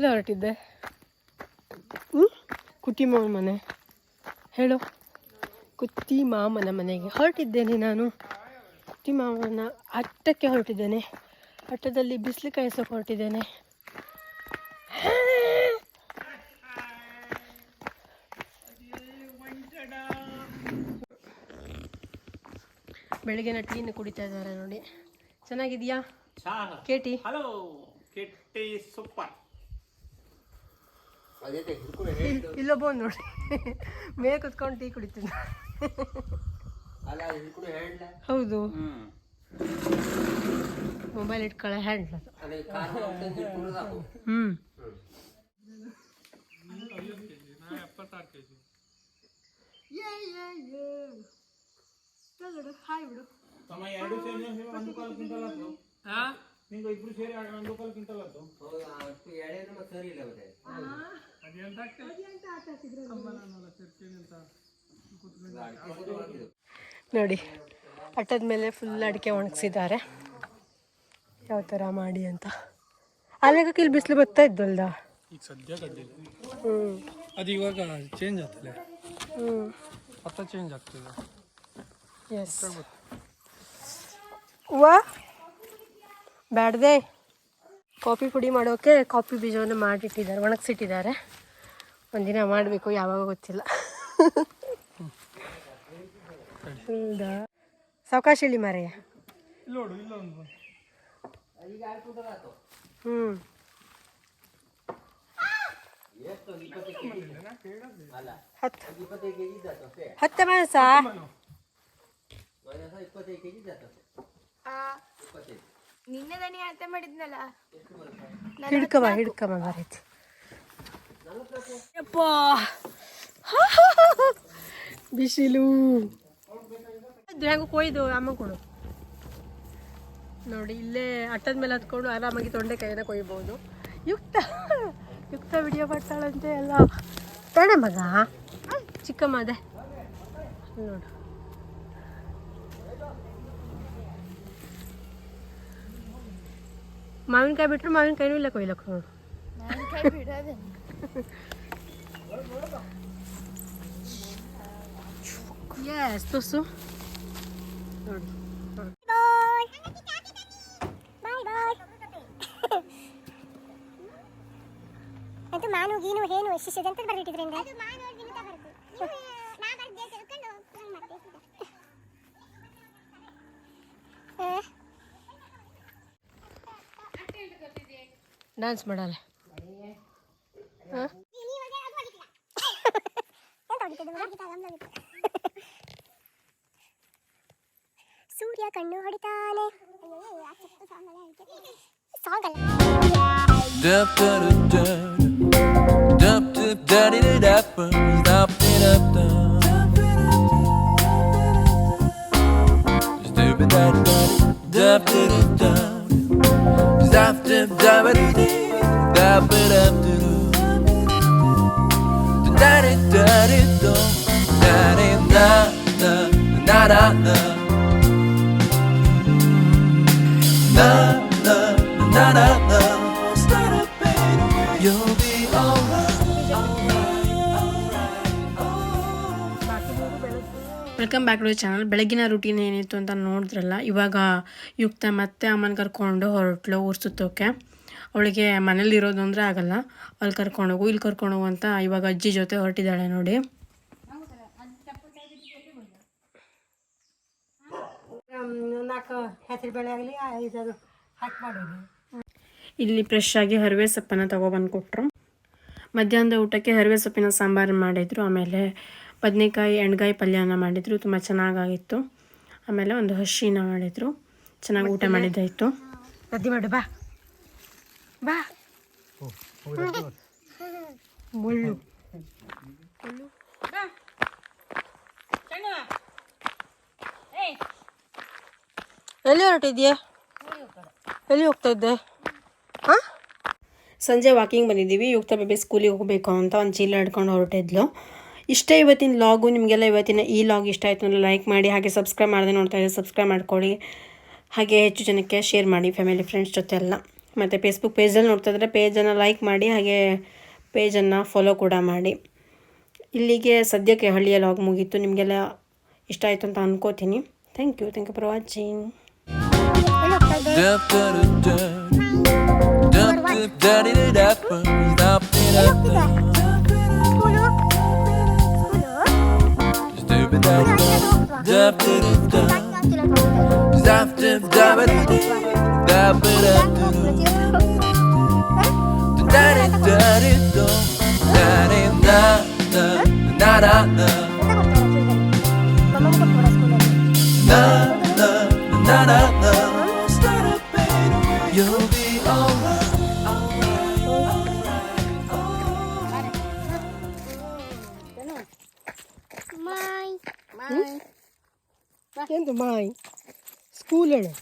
ಎಲ್ಲ ಹೊರಟಿದ್ದೆ ಕುಟ್ಟಿ ಮಾವನ ಮನೆ ಹೇಳು. ಕುಟ್ಟಿ ಮಾಮನ ಮನೆಗೆ ಹೊರಟಿದ್ದೇನೆ ನಾನು. ಕುಟ್ಟಿ ಮಾಮನ ಅಟ್ಟಕ್ಕೆ ಹೊರಟಿದ್ದೇನೆ. ಅಟ್ಟದಲ್ಲಿ ಬಿಸಿಲು ಕಾಯಿಸೋಕೆ ಹೊರಟಿದ್ದೇನೆ. ಬೆಳಗ್ಗೆನ ಟೀನ ಕುಡಿತಾ ಇದ್ದಾರೆ ನೋಡಿ. ಚೆನ್ನಾಗಿದೆಯಾ ಕೇಟಿ? Hello ಕೇಟಿ super. ಇಲ್ಲೊಬ್ಬ ನೋಡಿ ಮೇಲೆ ಕುತ್ಕೊಂಡು ಟೀ ಕುಡಿತೀನಿ. ಹೌದು, ಮೊಬೈಲ್ ಇಟ್ಕೊಳ್ಳೋ ಹ್ಯಾಂಡ್ಲ್ ಅದು. ಹಾಯ್ ಬಿಡು. ನೋಡಿ ಅಟ್ಟದ ಮೇಲೆ ಫುಲ್ ಅಡಿಕೆ ಒಣಗಿಸಿದ್ದಾರೆ, ಯಾವ ಥರ ಮಾಡಿ ಅಂತ. ಅಲ್ಲಿಗೆ ಇಲ್ಲಿ ಬಿಸಿಲು ಬರ್ತಾ ಇದ್ದಲ್ದ, ಈಗ ಸದ್ಯ ಕಡ್ಡಿಲ್ಲ. ಅದು ಇವಾಗ ಚೇಂಜ್ ಆಗ್ತದೆ. ಪತ್ತ ಚೇಂಜ್ ಆಗ್ತದೆ. ಎಸ್ ವಾ ಬ್ಯಾಡ್ದೆ. ಕಾಫಿ ಪುಡಿ ಮಾಡೋಕೆ ಕಾಫಿ ಬೀಜವನ್ನು ಮಾಡಿಟ್ಟಿದ್ದಾರೆ, ಒಣಗಿಸಿಟ್ಟಿದ್ದಾರೆ. ಒಂದಿನ ಮಾಡಬೇಕು, ಯಾವಾಗ ಗೊತ್ತಿಲ್ಲ. ಸಾವಕಾಶ ಇಳಿ ಮಾರೆಯ. ಹತ್ತು ಮಾಸ ನಿನ್ನೆ ದನಿ ಅರ್ಥ ಮಾಡಿದ್ನಲ್ಲ. ಹಿಡ್ಕಮ್ಮ ಮಾರೈತಿ. ಯಪ್ಪ ಬಿಸಿಲು ಹೆಂಗ ಕೊಯ್ದು ಅಮ್ಮ ಕೊಡು ನೋಡಿ. ಇಲ್ಲೇ ಅಟ್ಟದ ಮೇಲೆ ಹತ್ಕೊಂಡು ಆರಾಮಾಗಿ ತೊಂಡೆಕಾಯಿನ ಕೊಯ್ಬೋದು. ಯುಕ್ತ ವಿಡಿಯೋ ಮಾಡ್ತಾಳಂತೆ ಎಲ್ಲ. ತಾನೆ ಮಗ ಚಿಕ್ಕಮ್ಮ ಅದೇ ನೋಡು. ಮಾವಿನಕಾಯಿ ಬಿಟ್ಟರು ಮಾವಿನಕಾಯಿನೂ ಇಲ್ಲ ಕೊಯ್ಲಕ್ಕೆ ನೋಡು. ಎಸ್ ತೋರ್ಸು ನೋಡಿ. ಅದು ಮಾನು ಗೀನು ಹೇನು ಶಿಷ್ಯದಂತ ಬರೆದಿಟ್ಟಿದ್ರಿಂದ ಡ್ಯಾನ್ಸ್ ಮಾಡಲ್ಲ. ಸೂರ್ಯ ಕಣ್ಣು ಹೊಡಿತಾನೆ. ಸಾಂಗ್ ಅಲ್ಲ. Welcome back to the channel. ಬೆಳಗಿನ ರೂಟೀನ್ ಏನಿತ್ತು ಅಂತ ನೋಡಿದ್ರಲ್ಲ. ಇವಾಗ ಯುಕ್ತ ಮತ್ತೆ ಅಮ್ಮನ ಕರ್ಕೊಂಡು ಹೊರಟ್ಲು ಊರು ಸುತ್ತೋಕೆ. ಅವಳಿಗೆ ಮನೇಲಿ ಇರೋದು ಅಂದರೆ ಆಗಲ್ಲ, ಅಲ್ಲಿ ಕರ್ಕೊಂಡೋಗು ಇಲ್ಲಿ ಕರ್ಕೊಂಡೋಗು ಅಂತ ಇವಾಗ ಅಜ್ಜಿ ಜೊತೆ ಹೊರಟಿದ್ದಾಳೆ ನೋಡಿ. ಇಲ್ಲಿ ಫ್ರೆಶ್ ಆಗಿ ಹರಿವೆ ಸೊಪ್ಪನ್ನು ತೊಗೊಬಂದು ಕೊಟ್ಟರು. ಮಧ್ಯಾಹ್ನದ ಊಟಕ್ಕೆ ಹರಿವೆ ಸೊಪ್ಪಿನ ಸಾಂಬಾರು ಮಾಡಿದರು. ಆಮೇಲೆ ಬದನೆಕಾಯಿ ಎಣ್ಗಾಯಿ ಪಲ್ಯನ ಮಾಡಿದರು, ತುಂಬ ಚೆನ್ನಾಗಾಗಿತ್ತು. ಆಮೇಲೆ ಒಂದು ಹಸಿನ ಮಾಡಿದರು, ಚೆನ್ನಾಗಿ ಊಟ ಮಾಡಿದ್ದಾಯಿತು. ರದ್ದಿ ಮಾಡು ಬಾ ಬಾ. ಮುಳ್ಳು ಎಲ್ಲಿ ಹೊರಟಿದ್ಯಾ? ಎಲ್ಲಿ ಹೋಗ್ತಾ ಇದ್ದೆ? ಹಾಂ, ಸಂಜೆ ವಾಕಿಂಗ್ ಬಂದಿದ್ದೀವಿ. ಯುಕ್ತ ಬೇಬಿ ಸ್ಕೂಲಿಗೆ ಹೋಗಬೇಕು ಅಂತ ಒಂದು ಚೀಲ ಹಿಡ್ಕೊಂಡು ಹೊರಟಿದ್ಲು. ಇಷ್ಟೇ ಇವತ್ತಿನ ಲಾಗು. ನಿಮಗೆಲ್ಲ ಇವತ್ತಿನ ಈ ಲಾಗ್ ಇಷ್ಟ ಆಯಿತು ಅಂದರೆ ಲೈಕ್ ಮಾಡಿ, ಹಾಗೆ ಸಬ್ಸ್ಕ್ರೈಬ್ ಮಾಡದೆ ನೋಡ್ತಾ ಇದ್ದರೆ ಸಬ್ಸ್ಕ್ರೈಬ್ ಮಾಡ್ಕೊಳ್ಳಿ. ಹಾಗೆ ಹೆಚ್ಚು ಜನಕ್ಕೆ ಶೇರ್ ಮಾಡಿ, ಫ್ಯಾಮಿಲಿ ಫ್ರೆಂಡ್ಸ್ ಜೊತೆ ಎಲ್ಲ. ಮತ್ತು ಫೇಸ್ಬುಕ್ ಪೇಜಲ್ಲಿ ನೋಡ್ತಾ ಇದ್ದರೆ ಪೇಜನ್ನು ಲೈಕ್ ಮಾಡಿ, ಹಾಗೆ ಪೇಜನ್ನು ಫಾಲೋ ಕೂಡ ಮಾಡಿ. ಇಲ್ಲಿಗೆ ಸದ್ಯಕ್ಕೆ ಹಳ್ಳಿಯ ಲಾಗ್ ಮುಗೀತು. ನಿಮಗೆಲ್ಲ ಇಷ್ಟ ಆಯಿತು ಅಂತ ಅಂದ್ಕೋತೀನಿ. Thank you for watching. You'll be alright. ಎಂತ ಮಾಯ್ ಸ್ಕೂಲ್ ಹೇಳು.